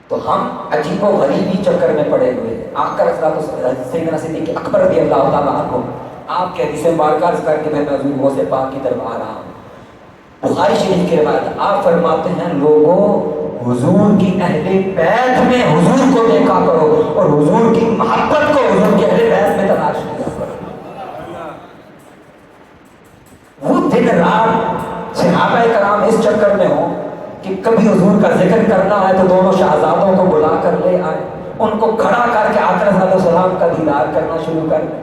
Speaker 1: تو ہم عجیب و غریبی چکر میں پڑے ہوئے ہیں۔ آ کر سیدنا صدیق اکبر رضی اللہ تعالیٰ عنہ آپ کے حدیث مبارکہ کر کے میں حضور غوث پاک کی طرف آ رہا ہوں۔ بخاری شریف کی روایت، آپ فرماتے ہیں لوگوں حضور کی اہل بیت میں حضور کو دیکھا کرو اور حضور کی محبت کو حضور کے اہل بیت میں تلاش کیا کرو۔ وہ دن رات صحابہ کرام اس چکر میں ہوں کہ کبھی حضور کا ذکر کرنا ہے تو دونوں شہزادوں کو بلا کر لے آئے، ان کو کھڑا کر کے آقا صلی اللہ علیہ وسلم کا دیدار کرنا شروع کر دیں۔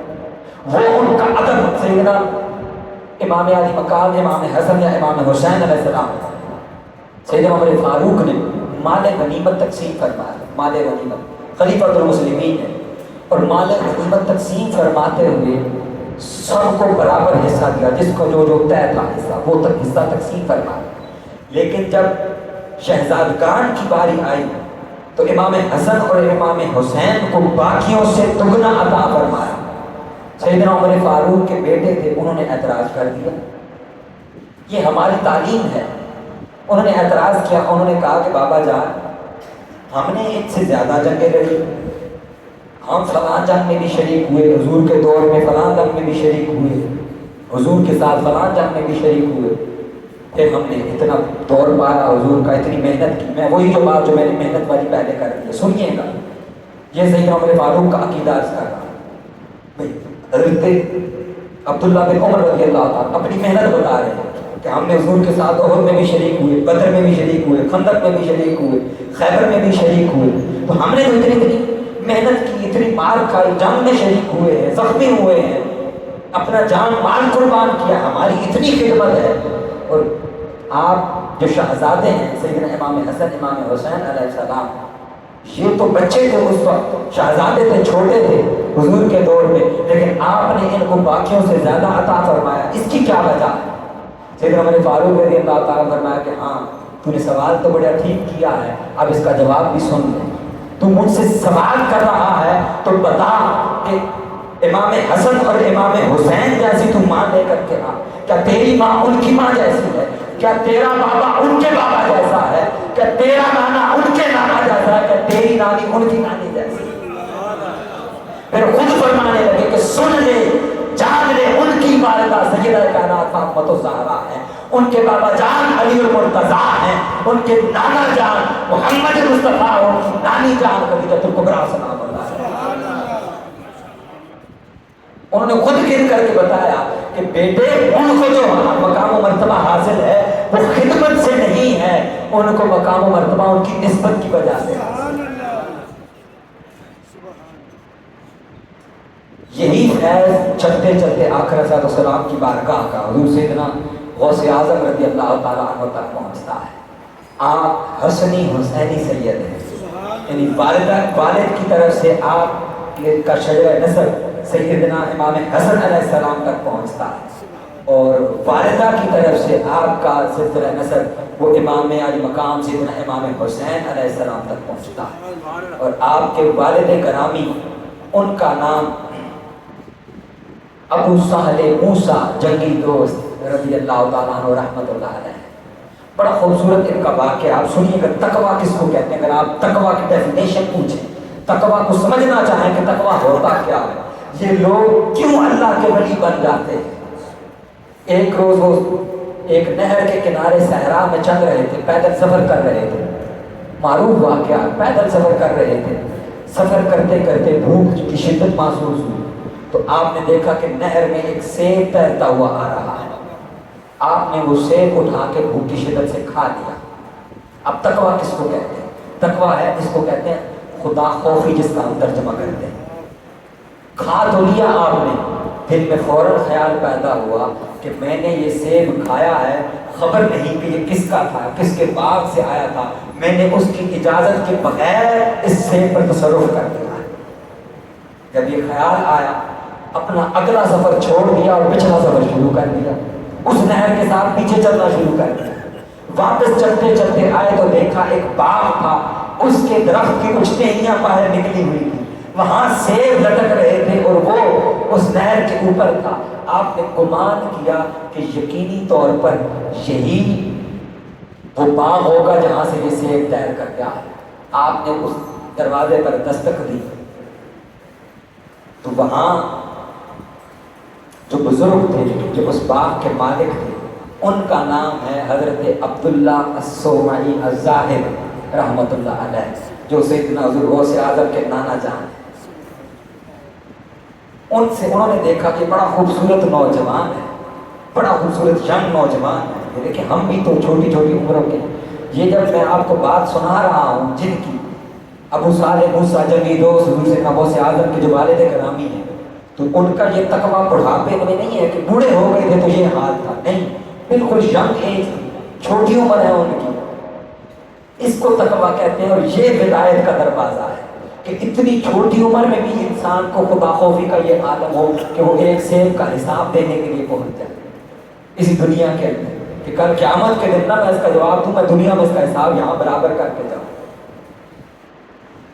Speaker 1: وہ ان کا ادب سیدنا امام علی مقام امام حسن یا امام حسین علیہ السلام، سیدنا عمر فاروق نے مال غنیمت تقسیم فرمایا۔ مال غنیمت خلیفۃ المسلمین ہے، اور مال غنیمت تقسیم فرماتے ہوئے سب کو برابر حصہ دیا، جس کو جو طے تھا حصہ وہ تک حصہ تقسیم فرمایا۔ لیکن جب شہزادگان کی باری آئی تو امام حسن اور امام حسین کو باقیوں سے دگنا عطا فرمایا۔ سیدنا عمر فاروق کے بیٹے تھے، انہوں نے اعتراض کر دیا، یہ ہماری تعلیم ہے۔ انہوں نے اعتراض کیا، انہوں نے کہا کہ بابا جان ہم نے ان سے زیادہ جنگیں لڑی، ہم فلاں جنگ میں بھی شریک ہوئے، حضور کے دور میں فلاں جنگ میں بھی شریک ہوئے، حضور کے ساتھ فلاں جنگ میں بھی شریک ہوئے، پھر ہم نے اتنا دور پایا حضور کا، اتنی محنت کی۔ میں وہی جو بات جو میں نے محنت والی پہلے کر دی ہے، سنیے گا، یہ سیدنا عمر فاروق کا عقیدہ عرض کر رہا ہوں۔ حضرت عبداللہ بن عمر رضی اللہ تعالیٰ اپنی محنت بتا رہے ہیں کہ ہم نے حضور کے ساتھ احد میں بھی شریک ہوئے، بدر میں بھی شریک ہوئے، خندق میں بھی شریک ہوئے، خیبر میں بھی شریک ہوئے، تو ہم نے تو اتنی محنت کی، اتنی مار کھائی، جنگ میں شریک ہوئے ہیں، زخمی ہوئے ہیں، اپنا جان مال قربان کیا، ہماری اتنی خدمت ہے، اور آپ جو شہزادے ہیں سیدنا امام حسن امام حسین علیہ السلام، یہ تو بچے تھے اس وقت، شہزادے تھے، چھوٹے تھے حضور کے دور میں، لیکن آپ نے ان کو باقیوں سے زیادہ عطا فرمایا، اس کی کیا وجہ ہے؟ سیدنا عمر فاروق رضی اللہ تعالیٰ فرمایا کہ ہاں تو نے سوال تو بڑا ٹھیک کیا ہے، اب اس کا جواب بھی سن لے۔ تو مجھ سے سوال کر رہا ہے تو بتا کہ امام حسن اور امام حسین جیسی تو ماں لے کر کے آ، کیا تیری ماں ان کی ماں جیسی ہے؟ کیا تیرا بابا ان کے بابا جیسا ہے؟ کیا تیرا نانا ان کے نانا جیسا ہے؟ کیا تیری نانی ان کی نانی جیسی ہے؟ پھر خود فرمانے لگے کہ سن لے، جان لے، ان کی والدہ سیدہ کائنات فاطمہ الزہرا ہے، ان کے بابا جان علی المرتضیٰ ہیں، ان کے نانا جان محمد مصطفیٰ، ان کی نانی جان خدیجہ الکبریٰ سلام اللہ علیہ۔ انہوں نے خود گن کر کے بتایا کہ بیٹے ان کو جو مقام و مرتبہ حاصل ہے وہ خدمت سے نہیں ہے، ان کو مقام و مرتبہ ان کی نسبت کی وجہ سے حاصل ہے۔ یہی فیض چلتے چلتے آخر صلی اللہ علیہ وسلم کی بارگاہ کا حضور سیدنا غوث اعظم رضی اللہ تعالیٰ عنہ تک پہنچتا ہے۔ آپ حسنی حسینی سید ہیں، یعنی والد کی طرف سے آپ کا شجرہ نسب سیدنا امام حسن علیہ السلام تک پہنچتا ہے، اور والدہ کی طرف سے آپ کا سلسلہ نسب وہ امام علی مقام سیدنا امام حسین علیہ السلام تک پہنچتا ہے، اور آپ کے والد گرامی ان کا نام ابو سہل موسیٰ جنگی دوست رضی اللہ تعالیٰ عنہ رحمت اللہ علیہ۔ بڑا خوبصورت ان کا واقعہ، آپ سنیے گا تقویٰ کس کو کہتے ہیں۔ اگر آپ تقویٰ کی ڈیفینیشن پوچھیں، تقویٰ کو سمجھنا چاہیں کہ تقویٰ ہوتا کیا ہے، یہ لوگ کیوں اللہ کے ولی بن جاتے ہیں۔ ایک روز وہ ایک نہر کے کنارے صحرا میں چل رہے تھے، پیدل سفر کر رہے تھے، معروف واقعہ، پیدل سفر کر رہے تھے، سفر کرتے کرتے بھوک کی شدت محسوس ہوئی تو آپ نے دیکھا کہ نہر میں ایک سیب تیرتا ہوا آ رہا ہے، آپ نے وہ سیب اٹھا کے بھوک کی شدت سے کھا لیا۔ اب تقویٰ کس کو کہتے ہیں؟ تقویٰ ہے اس کو کہتے ہیں خدا خوفی، جس کا ہم ترجمہ کرتے ہیں۔ کھا تو لیا آپ نے، دل میں فوراً خیال پیدا ہوا کہ میں نے یہ سیب کھایا ہے، خبر نہیں کہ یہ کس کا تھا، کس کے باغ سے آیا تھا، میں نے اس کی اجازت کے بغیر اس سیب پر تصرف کر دیا ہے۔ جب یہ خیال آیا اپنا اگلا سفر چھوڑ دیا اور پچھلا سفر شروع کر دیا، اس نہر کے ساتھ پیچھے چلنا شروع کر دیا۔ واپس چلتے چلتے آئے تو دیکھا ایک باغ تھا، اس کے درخت کی کچھ ٹہنیاں باہر نکلی ہوئی تھی، وہاں سیب لٹک رہے تھے اور وہ اس نہر کے اوپر تھا. آپ نے گمان کیا کہ یقینی طور پر یہی وہ باغ ہوگا جہاں سے یہ سیب تیر کر کے آئے. آپ نے اس دروازے پر دستک دی تو وہاں جو بزرگ تھے جو اس باغ کے مالک تھے ان کا نام ہے حضرت عبداللہ الصومعی الزاہد رحمۃ اللہ علیہ, جو سیدنا حضور غوث اعظم کے نانا جان. ان سے انہوں نے دیکھا کہ بڑا خوبصورت نوجوان ہے, بڑا خوبصورت ینگ نوجوان ہے. دیکھیں ہم بھی تو چھوٹی چھوٹی عمروں کے. یہ جب میں آپ کو بات سنا رہا ہوں جن کی ابو صالح موسیٰ جنگی دوست حضور سیدنا غوث اعظم کے جو والد گرامی ہیں, تو ان کا یہ تقویٰ بڑھاپے میں نہیں ہے کہ بوڑھے ہو گئے تھے تو یہ حال تھا, نہیں, بالکل ینگ ایج تھی, چھوٹی عمر ہے ان کی. اس کو تقویٰ کہتے ہیں. اور یہ ولایت کا دروازہ ہے کہ اتنی چھوٹی عمر میں بھی انسان کو خدا خوفی کا یہ عالم ہو کہ وہ ایک سیب کا حساب دینے کے لیے پہنچ جائے اسی دنیا کے اندر, کہ کل قیامت کے دن نہ میں اس کا جواب دوں, میں دنیا میں اس کا حساب یہاں برابر کر کے جاؤں.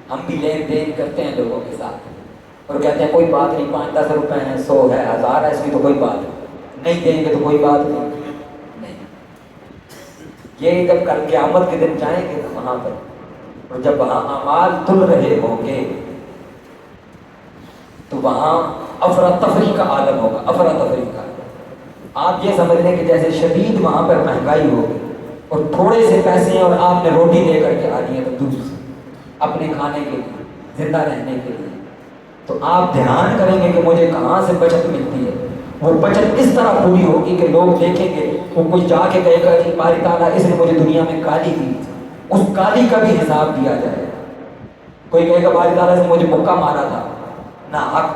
Speaker 1: ہم بھی لین دین کرتے ہیں لوگوں کے ساتھ اور کہتے ہیں کوئی بات نہیں, 5-10 روپے ہیں, 100 ہے, 1000 ہے, اس کی تو کوئی بات نہیں, دیں گے تو کوئی بات نہیں. یہ جب کل قیامت کے دن جائیں گے تو وہاں پر, اور جب وہاں اعمال تل رہے ہوں گے تو وہاں افراتفری کا عالم ہوگا, افراتفری کا. آپ یہ سمجھ لیں کہ جیسے شدید وہاں پر مہنگائی ہوگی اور تھوڑے سے پیسے ہیں اور آپ نے روٹی لے کر کے آنی ہے تو دوسری اپنے کھانے کے لیے, زندہ رہنے کے لیے, تو آپ دھیان کریں گے کہ مجھے کہاں سے بچت ملتی ہے. وہ بچت اس طرح پوری ہوگی کہ لوگ دیکھیں گے, وہ کوئی جا کے کہے گا کہ باری تعالیٰ اس نے مجھے دنیا میں گالی دی, اس گالی کا بھی حساب دیا جائے. کوئی کہے گا باری تعالیٰ نے مجھے مکہ مارا تھا نہ حق,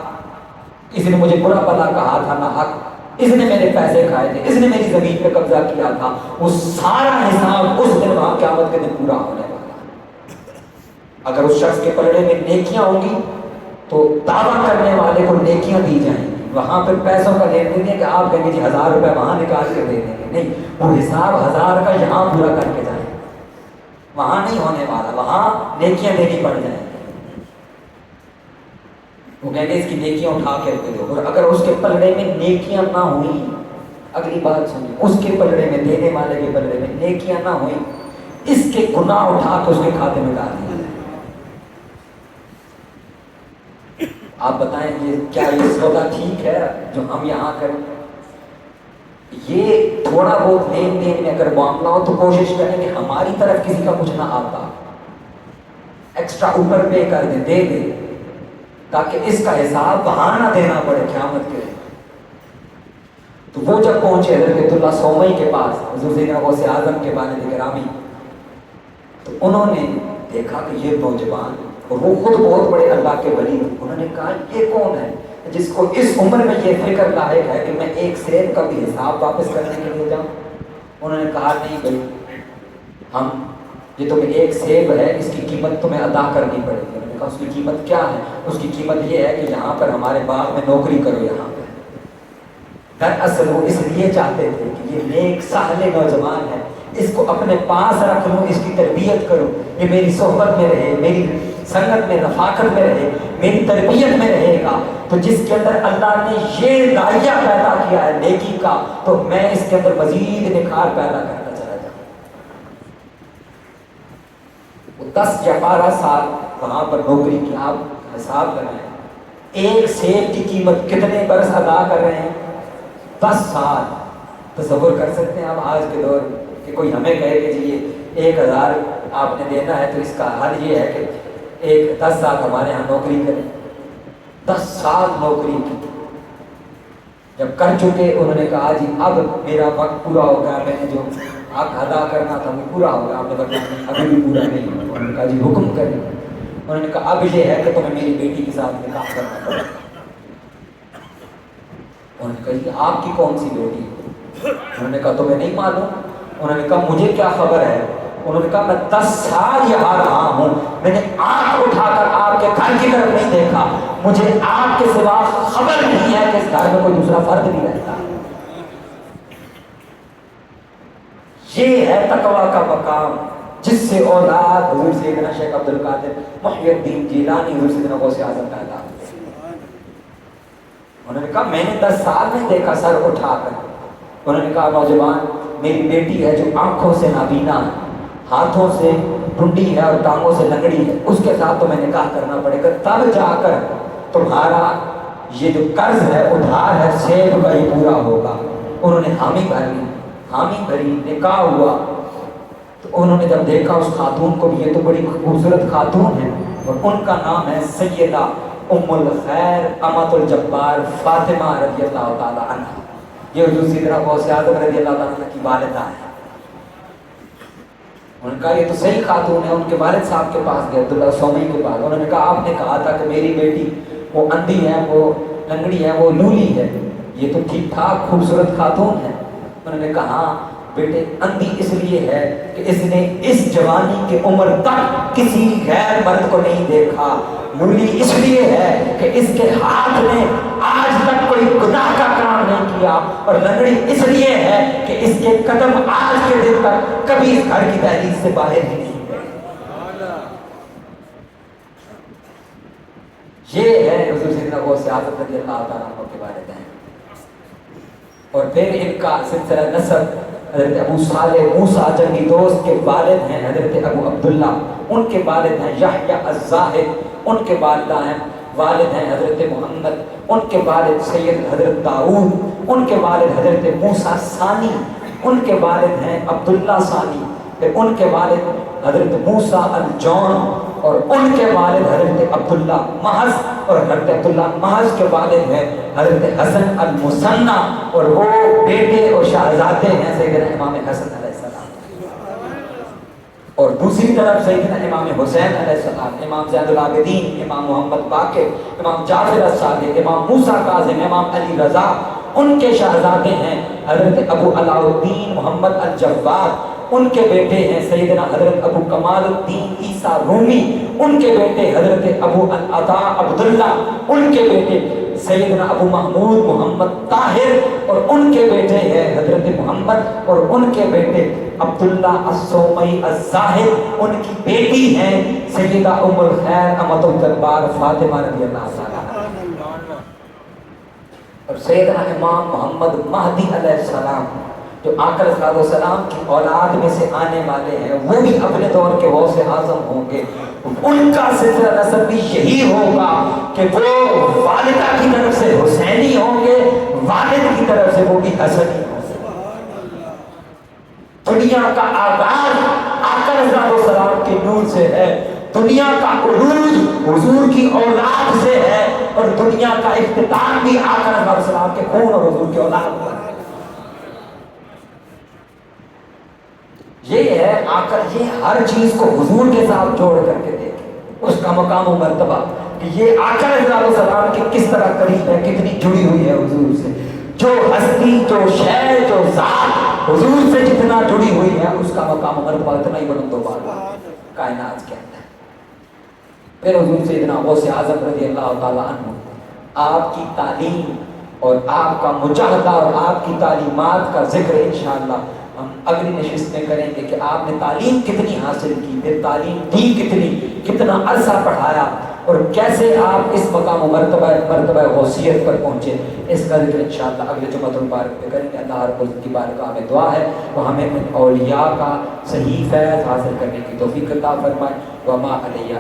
Speaker 1: اس نے مجھے برا بھلا کہا تھا نہ حق, اس نے میرے پیسے کھائے تھے, اس نے میری زمین پہ قبضہ کیا تھا. وہ سارا حساب اس دن وہاں قیامت کے دن پورا ہونے والا. اگر اس شخص کے پلڑے میں نیکیاں ہوں گی تو دعویٰ کرنے والے کو نیکیاں دی جائیں گی. وہاں پہ پیسوں کا لین دین ہے کہ آپ کہیں گے جی 1000 روپے وہاں نکال کے دے دیں گے, نہیں, وہ حساب 1000 کا یہاں پورا کر کے جائیں. وہاں نہیں ہونے والا, وہاں نیکیاں دینی پڑ جائیں گی. وہ کہیں گے اس کی نیکیاں اٹھا کے دے دو, اور اگر اس کے پلڑے میں نیکیاں نہ ہوئی, اگلی بات سنیے, اس کے پلڑے میں, دینے والے کے پلڑے میں نیکیاں نہ ہوئی, اس کے گناہ اٹھا کے اس کے کھاتے میں ڈال دیا جائے. آپ بتائیں یہ کیا یہ سودا ٹھیک ہے جو ہم یہاں کریں؟ یہ تھوڑا بہت لین دین میں اگر معاملہ ہو تو کوشش کریں کہ ہماری طرف کسی کا کچھ نہ آتا, ایکسٹرا اوپر پے کر دیں, دے دیں, تاکہ اس کا حساب وہاں نہ دینا پڑے قیامت کے. تو وہ جب پہنچے حضرت عبداللہ صومعی کے پاس, حضور سیدنا غوث اعظم کے والد گرامی, تو انہوں نے دیکھا کہ یہ نوجوان, اور وہ خود بہت بڑے اللہ کے ولی, انہوں نے کہا یہ کون ہے جس کو اس عمر میں یہ فکر لاحق ہے کہ میں ایک سیب کا بھی حساب واپس کرنے کے لیے جاؤں. انہوں نے کہا نہیں بھائی, ہم یہ تمہیں ایک سیب ہے, اس کی قیمت تمہیں ادا کرنی پڑے گی. انہوں نے کہا اس کی قیمت کیا ہے؟ اس کی قیمت یہ ہے کہ یہاں پر ہمارے باغ میں نوکری کرو. یہاں پہ دراصل وہ اس لیے چاہتے تھے کہ یہ نیک سالے نوجوان ہے, اس کو اپنے پاس رکھ لوں, اس کی تربیت کروں, یہ میری صحبت میں رہے, میری سنگت میں, رفاقت میں رہے, میری تربیت میں رہے گا. تو جس کے اندر اللہ نے یہ داعیہ پیدا کیا ہے نیکی کا, تو میں اس کے اندر مزید نکھار پیدا کرتا چلا جاؤں. وہ 10 یا 12 سال وہاں پر نوکری کی. آپ حساب کریں ایک سیب کی قیمت کتنے برس ادا کر رہے ہیں؟ 10 سال. تصور کر سکتے ہیں آپ آج کے دور کہ کوئی ہمیں کہے کہ جی 1000 آپ نے دینا ہے, تو اس کا حل یہ ہے کہ 10 سال ہمارے ہاں نوکری کریں. 10 سال نوکری کی. جب کر چکے انہوں نے کہا جی اب میرا وقت پورا ہو گیا, میں نے جو حق ادا کرنا تھا وہ پورا ہو گیا. آپ نے کہا ابھی بھی پورا نہیں. انہوں نے کہا جی حکم کریں. انہوں نے کہا اب یہ ہے کہ تمہیں میری بیٹی کے ساتھ نکاح کرنا پڑے. انہوں نے کہا جی آپ کی کون سی بیٹی؟ انہوں نے کہا تمہیں نہیں معلوم؟ انہوں نے کہا مجھے کیا خبر ہے. انہوں نے کہا میں 10 سال یہاں رہا ہوں, میں نے آنکھ اٹھا کر آپ کے گھر کی طرف نہیں دیکھا, مجھے آپ کے سوا خبر نہیں ہے کہ اس گھر میں کوئی دوسرا فرد نہیں رہتا. یہ ہے تقویٰ کا مقام. جس سے اولاد حضور سیدنا شیخ عبد القادر محی الدین جیلانی حضور سیدنا غوث اعظم پیدا ہوئے۔ انہوں نے کہا میں نے 10 سال نہیں دیکھا سر اٹھا کر۔ انہوں نے کہا نوجوان میری بیٹی ہے جو آنکھوں سے نابینا ہے، ہاتھوں سے ٹھنڈی ہے اور ٹانگوں سے لنگڑی ہے، اس کے ساتھ تمہیں نکاح کرنا پڑے گا، تب جا کر تمہارا یہ جو قرض ہے ادھار ہے سیب کا یہ پورا ہوگا۔ انہوں نے حامی بھری، حامی بھری، نکاح ہوا۔ تو انہوں نے جب دیکھا اس خاتون کو بھی، یہ تو بڑی خوبصورت خاتون ہے، اور ان کا نام ہے سیدہ ام الخیر امۃ الجبار فاطمہ رضی اللہ تعالی عنہ۔ یہ حضور سیدنا غوث اعظم رضی اللہ تعالیٰ عنہ کی والدہ ہے۔ انہوں نے کہا یہ تو صحیح خاتون ہے۔ ان کے والد صاحب کے پاس گئے، عبداللہ سومی کے پاس۔ انہوں نے کہا آپ نے کہا تھا کہ میری بیٹی وہ اندھی ہے، وہ لنگڑی ہے، وہ لولی ہے، یہ تو ٹھیک ٹھاک خوبصورت خاتون ہے۔ انہوں نے کہا بیٹے اندھی اس لیے ہے کہ اس نے اس جوانی کے عمر تک کسی غیر مرد کو نہیں دیکھا، لولی اس لیے ہے کہ اس کے ہاتھ نے آج تک کوئی گناہ کا کام نہیں کیا، اور لنگڑی اس لیے ہے کہ اس کے قدم آج کے دن تک کبھی اس گھر کی دہلیز سے باہر ہی نہیں گئے۔ یہ ہے حضور سیدنا غوث اعظم رضی اللہ تعالیٰ عنہ کے والد ہیں۔ اور پھر ان کا سلسلہ نسب حضرت ابو صالح موسیٰ جنگی دوست کے والد ہیں حضرت ابو عبداللہ، ان کے والد ہیں یحییٰ الزاہد، ان کے والدہ ہیں والد ہیں حضرت محمد، ان کے والد سید حضرت داؤد، ان کے والد حضرت موسیٰ ثانی، ان کے والد ہیں عبداللہ ثانی، پھر ان کے والد حضرت موسیٰ الجون، اور ان کے والد حضرت عبداللہ محض، اور حضرت عبداللہ محض کے والد ہیں حضرت حسن المثنی، اور وہ بیٹے اور شہزادے ہیں سیدنا امام حسن علیہ السلام۔ اور دوسری طرف سیدنا امام حسین علیہ السلام، امام زین العابدین، امام محمد باقر، امام جعفر الصادق، امام موسیٰ کاظم، امام علی رضا، ان کے شہزادے ہیں حضرت ابو علاء الدین محمد الجواد، ان کے بیٹے ہیں سیدنا حضرت ابو کمال الدین عیسیٰ رومی، ان کے بیٹے حضرت ابو العطا عبداللہ، ان کے بیٹے سیدنا ابو محمود محمد طاہر، اور ان کے بیٹے ہیں حضرت محمد، اور ان کے بیٹے عبداللہ الصومی الزاہد، ان کی بیٹی ہیں سیدہ ام الخیر امۃ الجبار فاطمہ رضی اللہ تعالیٰ عنہ۔ اور سیدنا امام محمد مہدی علیہ السلام جو آقا علیہ السلام کی اولاد میں سے آنے والے ہیں، وہ بھی اپنے دور کے غوث اعظم ہوں گے۔ ان کا سلسلہ نسب بھی یہی ہوگا کہ وہ والدہ کی طرف سے حسینی ہوں گے، والد کی طرف سے وہ بھی حسنی ہوں گے۔ دنیا کا آغاز آقا علیہ السلام کے نور سے ہے، دنیا کا عروج حضور کی اولاد سے ہے، اور دنیا کا اختتام بھی آقا علیہ السلام کے خون اور حضور کی اولاد پر ہے۔ یہ ہے آقا، یہ ہر چیز کو حضور کے ساتھ جوڑ کر کے دیکھیں، اس کا مقام و مرتبہ کہ یہ آقا علیہ السلام کے کس طرح قریب ہے، کتنی جڑی ہوئی ہے حضور سے۔ جو ہستی، جو شے، جو ذات حضور سے جتنا جڑی ہوئی ہے، اس کا مقام و مرتبہ اتنا ہی بلند و بالا کائنات کے اندر۔ پھر حضور سیدنا غوث اعظم رضی اللہ تعالیٰ عنہ، آپ کی تعلیم اور آپ کا مجاہدہ اور آپ کی تعلیمات کا ذکر انشاءاللہ ہم اگلی نشست میں کریں گے کہ آپ نے تعلیم کتنی حاصل کی، پھر تعلیم دی کتنی، کتنا عرصہ پڑھایا، اور کیسے آپ اس مقام و مرتبہ غوثیت پر پہنچے۔ اس کا ذکر انشاءاللہ اگلے جمعہ المبارک میں کریں گے۔ اللہ رب العزت کی بارگاہ میں دعا ہے وہ ہمیں ان اولیاء کا صحیح فیض حاصل کرنے کی توفیق عطا فرمائے۔ وما علیہ